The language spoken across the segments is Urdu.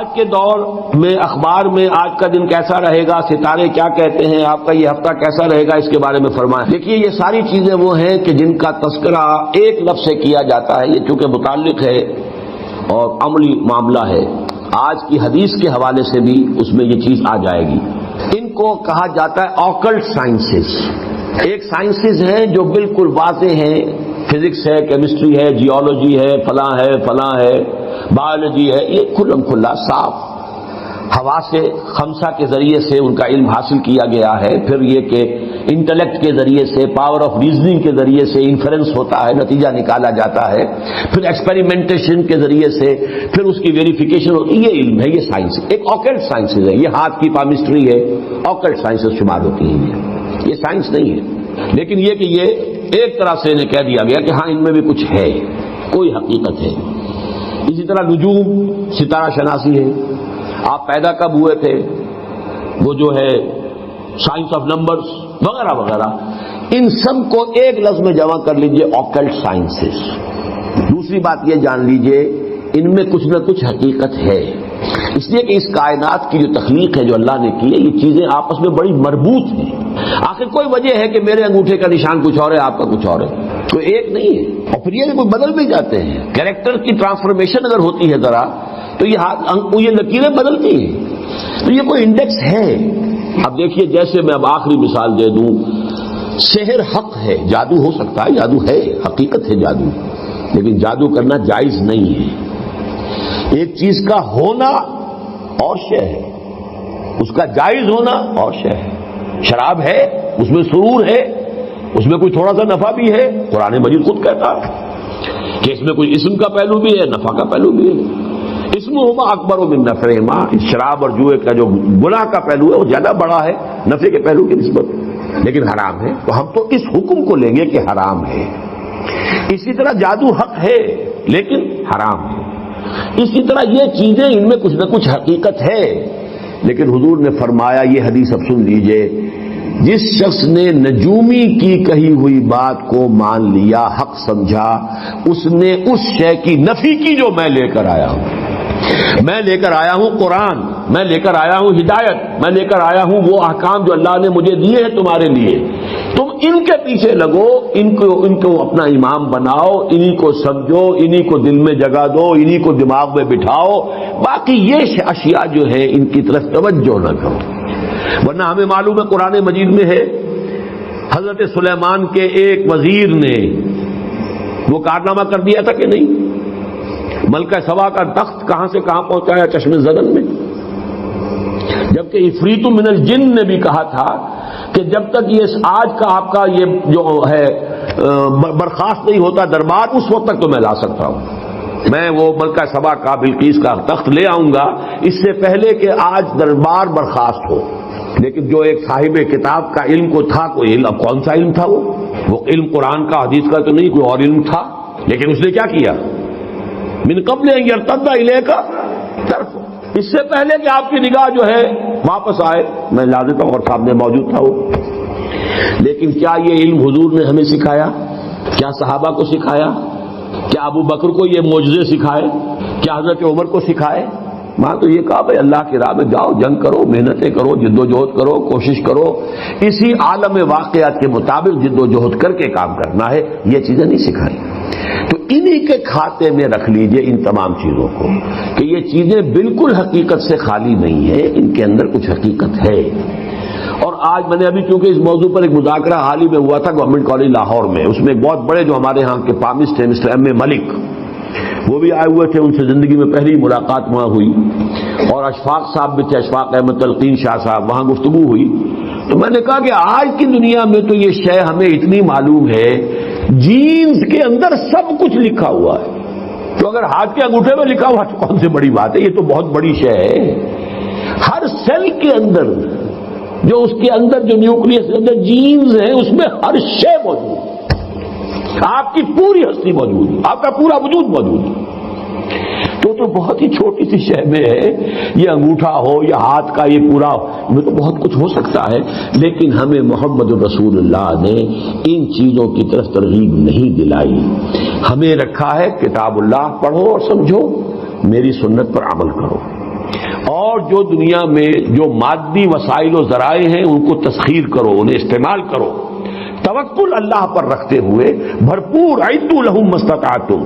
آج کے دور میں اخبار میں آج کا دن کیسا رہے گا، ستارے کیا کہتے ہیں، آپ کا یہ ہفتہ کیسا رہے گا، اس کے بارے میں فرمائیں۔ دیکھیے یہ ساری چیزیں وہ ہیں کہ جن کا تذکرہ ایک لفظ سے کیا جاتا ہے، یہ چونکہ متعلق ہے اور عملی معاملہ ہے، آج کی حدیث کے حوالے سے بھی اس میں یہ چیز آ جائے گی۔ ان کو کہا جاتا ہے آکلٹ سائنسز۔ ایک سائنسز ہیں جو بالکل واضح ہیں، فزکس ہے، کیمسٹری ہے، جیولوجی ہے، فلاں ہے، بایولوجی ہے، یہ کھلم کھلا صاف حواس خمسہ کے ذریعے سے ان کا علم حاصل کیا گیا ہے۔ پھر یہ کہ انٹلیکٹ کے ذریعے سے، پاور آف ریزننگ کے ذریعے سے انفرنس ہوتا ہے، نتیجہ نکالا جاتا ہے، پھر ایکسپیریمنٹیشن کے ذریعے سے پھر اس کی ویریفیکیشن ہوتی ہے۔ یہ علم ہے، یہ سائنس، ایک آکلٹ سائنسز ہے، یہ ہاتھ کی پامسٹری ہے، آکلٹ سائنسز شمار ہوتی ہیں۔ یہ سائنس نہیں ہے، لیکن یہ کہ یہ ایک طرح سے انہیں کہہ دیا گیا کہ ہاں ان میں بھی کچھ ہے، کوئی حقیقت ہے۔ اسی طرح نجوم، ستارہ شناسی ہے، آپ پیدا کب ہوئے تھے، وہ جو ہے سائنس آف نمبرز وغیرہ وغیرہ، ان سب کو ایک لفظ میں جمع کر لیجئے، آکلٹ سائنسز۔ دوسری بات یہ جان لیجئے ان میں کچھ نہ کچھ حقیقت ہے، اس لیے کہ اس کائنات کی جو تخلیق ہے جو اللہ نے کی ہے، یہ چیزیں آپس میں بڑی مربوط ہیں۔ آخر کوئی وجہ ہے کہ میرے انگوٹھے کا نشان کچھ اور ہے، آپ کا کچھ اور ہے، کوئی ایک نہیں ہے، اور پھر یہ کوئی بدل بھی جاتے ہیں۔ کیریکٹر کی ٹرانسفارمیشن اگر ہوتی ہے ذرا تو یہ لکیریں بدلتی ہیں، تو یہ کوئی انڈیکس ہے۔ اب دیکھیے جیسے میں اب آخری مثال دے دوں، سحر حق ہے، جادو ہو سکتا ہے، جادو ہے، حقیقت ہے جادو، لیکن جادو کرنا جائز نہیں ہے۔ ایک چیز کا ہونا اور شے ہے، اس کا جائز ہونا اور شے ہے۔ شراب ہے، اس میں سرور ہے، اس میں کوئی تھوڑا سا نفع بھی ہے، قرآن مجید خود کہتا ہے کہ اس میں کوئی اسم کا پہلو بھی ہے، نفع کا پہلو بھی ہے۔ اسمہما اکبر من نفعہما، شراب اور جوئے کا جو گناہ کا پہلو ہے وہ زیادہ بڑا ہے نفع کے پہلو کی نسبت، لیکن حرام ہے، تو ہم تو اس حکم کو لیں گے کہ حرام ہے۔ اسی طرح جادو حق ہے لیکن حرام ہے۔ اسی طرح یہ چیزیں ان میں کچھ نہ کچھ حقیقت ہے، لیکن حضور نے فرمایا، یہ حدیث اب سن لیجئے، جس شخص نے نجومی کی کہی ہوئی بات کو مان لیا، حق سمجھا، اس نے اس شے کی نفی کی جو میں لے کر آیا ہوں۔ میں لے کر آیا ہوں قرآن، میں لے کر آیا ہوں ہدایت، میں لے کر آیا ہوں وہ احکام جو اللہ نے مجھے دیے ہیں تمہارے لیے، تم ان کے پیچھے لگو، ان کو اپنا امام بناؤ، انہی کو سمجھو، انہی کو دل میں جگہ دو، انہی کو دماغ میں بٹھاؤ، باقی یہ اشیاء جو ہے ان کی طرف توجہ نہ کرو۔ ورنہ ہمیں معلوم ہے قرآن مجید میں ہے، حضرت سلیمان کے ایک وزیر نے وہ کارنامہ کر دیا تھا کہ نہیں، ملکہ سبا کا تخت کہاں سے کہاں پہنچایا، چشم زدن میں، جبکہ عفریت من الجن نے بھی کہا تھا کہ جب تک یہ آج کا آپ کا یہ جو ہے برخاست نہیں ہوتا دربار، اس وقت تک تو میں لا سکتا ہوں، میں وہ ملکہ سبا کا بلقیس کا تخت لے آؤں گا اس سے پہلے کہ آج دربار برخاست ہو۔ لیکن جو ایک صاحب کتاب کا علم کو تھا، کوئی علم، کون سا علم تھا وہ علم قرآن کا حدیث کا تو نہیں، کوئی اور علم تھا، لیکن اس نے کیا کیا، من قبل ان یرتد الیک طرف، اس سے پہلے کہ آپ کی نگاہ جو ہے واپس آئے، میں لا دیتا ہوں، اور سامنے موجود تھا وہ۔ لیکن کیا یہ علم حضور نے ہمیں سکھایا؟ کیا صحابہ کو سکھایا؟ کیا ابو بکر کو یہ معجزے سکھائے؟ کیا حضرت عمر کو سکھائے؟ ماں تو یہ کہا بھائی اللہ کی راہ میں جاؤ، جنگ کرو، محنتیں کرو، جد و جہد کرو، کوشش کرو، اسی عالم واقعات کے مطابق جد و جہد کر کے کام کرنا ہے، یہ چیزیں نہیں سکھائی۔ تو انہی کے کھاتے میں رکھ لیجئے ان تمام چیزوں کو کہ یہ چیزیں بالکل حقیقت سے خالی نہیں ہیں، ان کے اندر کچھ حقیقت ہے۔ اور آج میں نے ابھی چونکہ اس موضوع پر ایک مذاکرہ حال ہی میں ہوا تھا گورنمنٹ کالج لاہور میں، اس میں ایک بہت بڑے جو ہمارے ہاں کے پامسٹ ہیں مسٹر ایم اے ملک، وہ بھی آئے ہوئے تھے، ان سے زندگی میں پہلی ملاقات وہاں ہوئی، اور اشفاق صاحب بھی تھے، اشفاق احمد تلقین شاہ صاحب، وہاں گفتگو ہوئی۔ تو میں نے کہا کہ آج کی دنیا میں تو یہ شے ہمیں اتنی معلوم ہے، جینز کے اندر سب کچھ لکھا ہوا ہے، تو اگر ہاتھ کے انگوٹھے میں لکھا ہوا تو کون سی بڑی بات ہے، یہ تو بہت بڑی شے ہے۔ ہر سیل کے اندر جو اس کے اندر جو نیوکلیس کے اندر جینز ہیں، اس میں ہر شے موجود ہے، آپ کی پوری ہستی موجود ہے، آپ کا پورا وجود موجود ہے۔ تو بہت ہی چھوٹی سی شے میں ہے، یہ انگوٹھا ہو یا ہاتھ کا یہ پورا، میں تو بہت کچھ ہو سکتا ہے، لیکن ہمیں محمد رسول اللہ نے ان چیزوں کی طرف ترغیب نہیں دلائی۔ ہمیں رکھا ہے کتاب اللہ پڑھو اور سمجھو، میری سنت پر عمل کرو۔ اور جو دنیا میں جو مادی وسائل و ذرائع ہیں ان کو تسخیر کرو، انہیں استعمال کرو، توکل اللہ پر رکھتے ہوئے بھرپور اعدوا لہم ما استطعتم.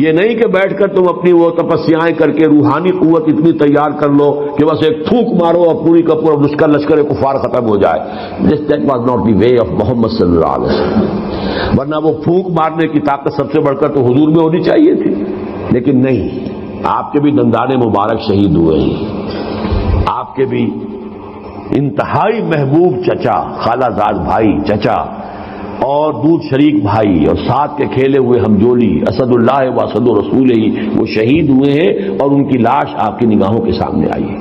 یہ نہیں کہ بیٹھ کر تم اپنی وہ تپسیائیں کر کے روحانی قوت اتنی تیار کر لو کہ بس ایک پھونک مارو اور پوری کا پورا اس کا لشکر کفار ختم ہو جائے. That was not the way of Muhammad صلی اللہ علیہ وسلم. ورنہ وہ پھونک مارنے کی طاقت سب سے بڑھ کر تو حضور میں ہونی چاہیے تھی، لیکن نہیں. آپ کے بھی دندان مبارک شہید ہوئے ہیں، آپ کے بھی انتہائی محبوب چچا، خالہ زاد بھائی چچا اور دودھ شریک بھائی اور ساتھ کے کھیلے ہوئے ہمجولی اسد اللہ و اسد رسول ہی وہ شہید ہوئے ہیں اور ان کی لاش آپ کی نگاہوں کے سامنے آئی ہے.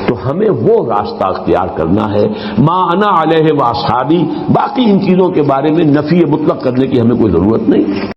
تو ہمیں وہ راستہ اختیار کرنا ہے ما انا علیہ و اصحابی. باقی ان چیزوں کے بارے میں نفی مطلق کرنے کی ہمیں کوئی ضرورت نہیں.